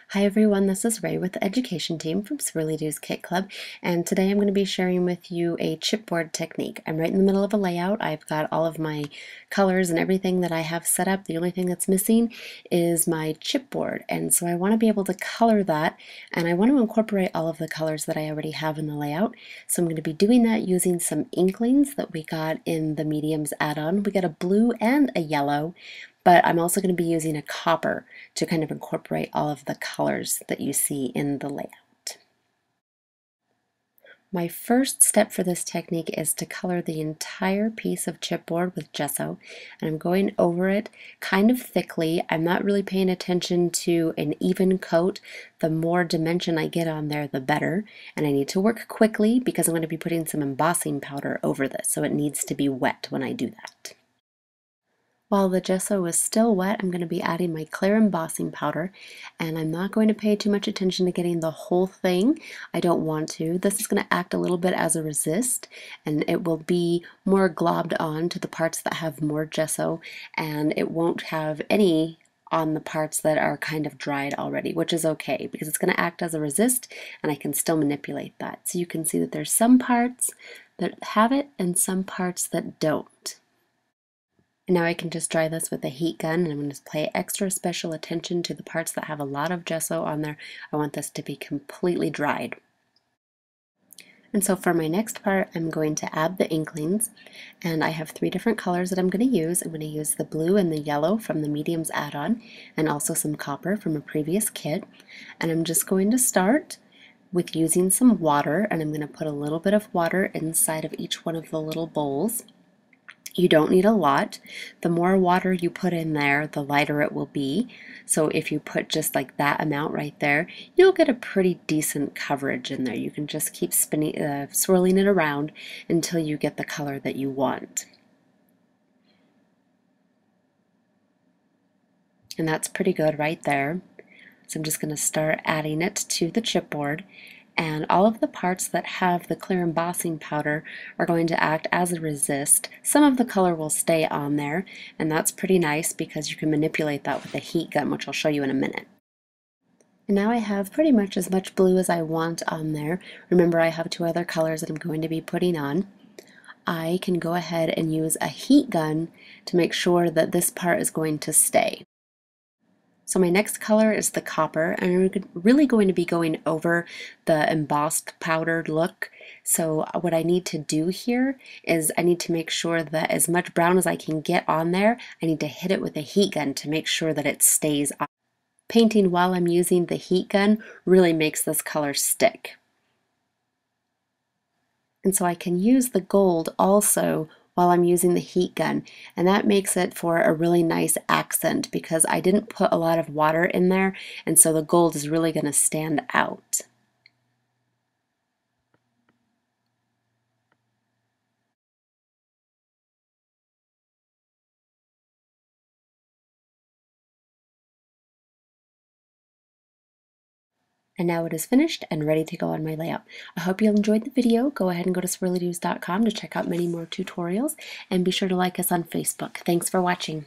Hi everyone, this is Ray with the education team from Swirlydoos Kit Club, and today I'm going to be sharing with you a chipboard technique. I'm right in the middle of a layout. I've got all of my colors and everything that I have set up. The only thing that's missing is my chipboard, and so I want to be able to color that, and I want to incorporate all of the colors that I already have in the layout. So I'm going to be doing that using some Inklings that we got in the mediums add-on. We got a blue and a yellow, but I'm also going to be using a copper to kind of incorporate all of the colors that you see in the layout. My first step for this technique is to color the entire piece of chipboard with gesso, and I'm going over it kind of thickly. I'm not really paying attention to an even coat. The more dimension I get on there, the better, and I need to work quickly because I'm going to be putting some embossing powder over this, so it needs to be wet when I do that. While the gesso is still wet, I'm going to be adding my clear embossing powder, and I'm not going to pay too much attention to getting the whole thing. I don't want to. This is going to act a little bit as a resist, and it will be more globbed on to the parts that have more gesso, and it won't have any on the parts that are kind of dried already, which is okay because it's going to act as a resist and I can still manipulate that. So you can see that there's some parts that have it and some parts that don't. And now I can just dry this with a heat gun, and I'm going to pay extra special attention to the parts that have a lot of gesso on there. I want this to be completely dried. And so for my next part, I'm going to add the Inklings, and I have 3 different colors that I'm going to use. I'm going to use the blue and the yellow from the mediums add-on, and also some copper from a previous kit. And I'm just going to start with using some water, and I'm going to put a little bit of water inside of each one of the little bowls. You don't need a lot. The more water you put in there, the lighter it will be. So if you put just like that amount right there, you'll get a pretty decent coverage in there. You can just keep swirling it around until you get the color that you want. And that's pretty good right there. So I'm just going to start adding it to the chipboard. And all of the parts that have the clear embossing powder are going to act as a resist. Some of the color will stay on there, and that's pretty nice because you can manipulate that with a heat gun, which I'll show you in a minute. And now I have pretty much as much blue as I want on there. Remember, I have 2 other colors that I'm going to be putting on. I can go ahead and use a heat gun to make sure that this part is going to stay. So my next color is the copper, and I'm really going to be going over the embossed powdered look. So what I need to do here is I need to make sure that as much brown as I can get on there, I need to hit it with a heat gun to make sure that it stays on. Painting while I'm using the heat gun really makes this color stick. And so I can use the gold also while I'm using the heat gun, and that makes it for a really nice accent because I didn't put a lot of water in there, and so the gold is really going to stand out. And now it is finished and ready to go on my layout. I hope you enjoyed the video. Go ahead and go to swirlydoos.com to check out many more tutorials, and be sure to like us on Facebook. Thanks for watching.